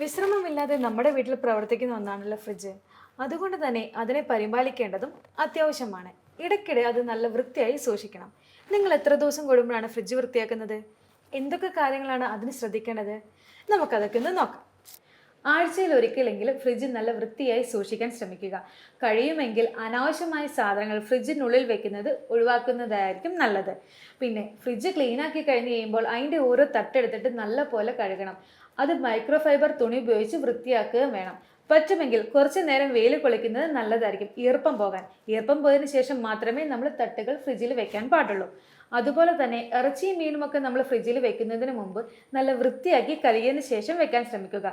വിശ്രമമില്ലാതെ നമ്മുടെ വീട്ടിൽ പ്രവർത്തിക്കുന്ന ഒന്നാണല്ലോ ഫ്രിഡ്ജ്. അതുകൊണ്ട് തന്നെ അതിനെ പരിപാലിക്കേണ്ടതും അത്യാവശ്യമാണ്. ഇടയ്ക്കിടെ അത് നല്ല വൃത്തിയായി സൂക്ഷിക്കണം. നിങ്ങൾ എത്ര ദിവസം കൂടുമ്പോഴാണ് ഫ്രിഡ്ജ് വൃത്തിയാക്കുന്നത്? എന്തൊക്കെ കാര്യങ്ങളാണ് അതിന് ശ്രദ്ധിക്കേണ്ടത്? നമുക്കതൊക്കെ ഒന്ന് നോക്കാം. ആഴ്ചയിൽ ഒരിക്കലെങ്കിലും ഫ്രിഡ്ജ് നല്ല വൃത്തിയായി സൂക്ഷിക്കാൻ ശ്രമിക്കുക. കഴിയുമെങ്കിൽ അനാവശ്യമായ സാധനങ്ങൾ ഫ്രിഡ്ജിനുള്ളിൽ വെക്കുന്നത് ഒഴിവാക്കുന്നതായിരിക്കും നല്ലത്. പിന്നെ ഫ്രിഡ്ജ് ക്ലീനാക്കി കഴിഞ്ഞ് കഴിയുമ്പോൾ അതിൻ്റെ ഓരോ തട്ടെടുത്തിട്ട് നല്ല പോലെ കഴുകണം. അത് മൈക്രോഫൈബർ തുണി ഉപയോഗിച്ച് വൃത്തിയാക്കുകയും വേണം. പറ്റുമെങ്കിൽ കുറച്ചു നേരം വെയിൽ കൊള്ളിക്കുന്നത് നല്ലതായിരിക്കും, ഈർപ്പം പോകാൻ. ഈർപ്പം പോയതിനു ശേഷം മാത്രമേ നമ്മൾ തട്ടുകൾ ഫ്രിഡ്ജിൽ വെക്കാൻ പാടുള്ളൂ. അതുപോലെ തന്നെ ഇറച്ചിയും മീനുമൊക്കെ നമ്മൾ ഫ്രിഡ്ജിൽ വെക്കുന്നതിന് മുമ്പ് നല്ല വൃത്തിയാക്കി കഴുകിയതിന് ശേഷം വെക്കാൻ ശ്രമിക്കുക.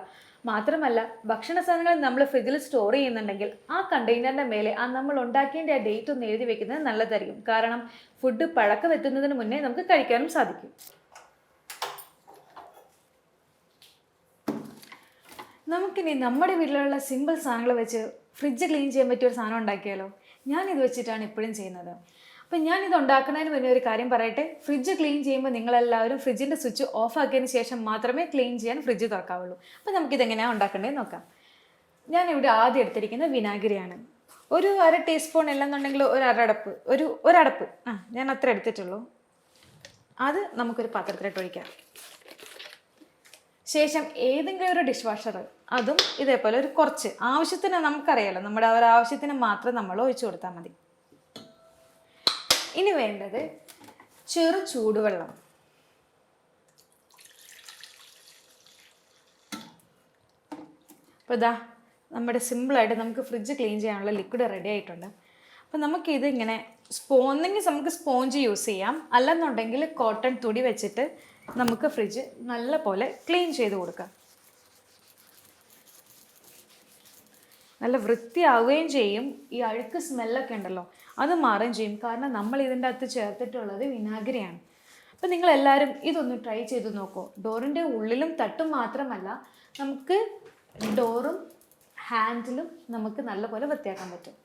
മാത്രമല്ല, ഭക്ഷണ സാധനങ്ങൾ നമ്മൾ ഫ്രിഡ്ജിൽ സ്റ്റോർ ചെയ്യുന്നുണ്ടെങ്കിൽ ആ കണ്ടെയ്നറിൻ്റെ മേലെ നമ്മൾ ഉണ്ടാക്കിയതിൻ്റെ ആ ഡേറ്റ് ഒന്ന് എഴുതി വെക്കുന്നത് നല്ലതായിരിക്കും. കാരണം ഫുഡ് പഴക്കം എത്തുന്നതിന് മുന്നേ നമുക്ക് കഴിക്കാനും സാധിക്കും. നമുക്കിനി നമ്മുടെ വീട്ടിലുള്ള സിമ്പിൾ സാധനങ്ങൾ വെച്ച് ഫ്രിഡ്ജ് ക്ലീൻ ചെയ്യാൻ പറ്റിയ ഒരു സാധനം ഉണ്ടാക്കിയാലോ? ഞാനിത് വെച്ചിട്ടാണ് ഇപ്പോഴും ചെയ്യുന്നത്. അപ്പം ഞാനിത് ഉണ്ടാക്കുന്നതിന് മുന്നേ ഒരു കാര്യം പറയട്ടെ. ഫ്രിഡ്ജ് ക്ലീൻ ചെയ്യുമ്പോൾ നിങ്ങളെല്ലാവരും ഫ്രിഡ്ജിൻ്റെ സ്വിച്ച് ഓഫ് ആക്കിയതിന് ശേഷം മാത്രമേ ക്ലീൻ ചെയ്യാൻ ഫ്രിഡ്ജ് തുറക്കാവുള്ളൂ. അപ്പം നമുക്കിതെങ്ങനെയാണ് ഉണ്ടാക്കേണ്ടതെന്ന് നോക്കാം. ഞാനിവിടെ ആദ്യം എടുത്തിരിക്കുന്നത് വിനാഗിരിയാണ്. ഒരു 1/2 ടീസ്പൂൺ അല്ലെന്നുണ്ടെങ്കിൽ ഒരടപ്പ് ഞാൻ അത്ര എടുത്തിട്ടുള്ളൂ. അത് നമുക്കൊരു പാത്രത്തിലിട്ട് ഒഴിക്കാം. ശേഷം ഏതെങ്കിലും ഒരു ഡിഷ് വാഷർ, അതും ഇതേപോലെ ഒരു കുറച്ച് ആവശ്യത്തിന്, നമുക്കറിയാലോ നമ്മുടെ ആ ഒരു ആവശ്യത്തിന് മാത്രം നമ്മൾ ഒഴിച്ചു കൊടുത്താൽ മതി. ഇനി വേണ്ടത് ചെറു ചൂടുവെള്ളം. അപ്പോൾ ഇതാ നമ്മുടെ സിമ്പിളായിട്ട് നമുക്ക് ഫ്രിഡ്ജ് ക്ലീൻ ചെയ്യാനുള്ള ലിക്വിഡ് റെഡി ആയിട്ടുണ്ട്. അപ്പോൾ നമുക്കിത് ഇങ്ങനെ ഒന്നെങ്കിൽ നമുക്ക് സ്പോഞ്ച് യൂസ് ചെയ്യാം, അല്ലെന്നുണ്ടെങ്കിൽ കോട്ടൺ തുണി വെച്ചിട്ട് നമുക്ക് ഫ്രിഡ്ജ് നല്ല പോലെ ക്ലീൻ ചെയ്ത് കൊടുക്കാം. നല്ല വൃത്തിയാവുകയും ചെയ്യും. ഈ അഴുക്ക് സ്മെല്ലൊക്കെ ഉണ്ടല്ലോ അത് മാറുകയും ചെയ്യും. കാരണം നമ്മൾ ഇതിൻ്റെ അകത്ത് ചേർത്തിട്ടുള്ളത് വിനാഗിരിയാണ്. അപ്പം നിങ്ങളെല്ലാവരും ഇതൊന്ന് ട്രൈ ചെയ്ത് നോക്കൂ. ഡോറിൻ്റെ ഉള്ളിലും തട്ടും മാത്രമല്ല, നമുക്ക് ഡോറും ഹാൻഡിലും നമുക്ക് നല്ലപോലെ വൃത്തിയാക്കാൻ പറ്റും.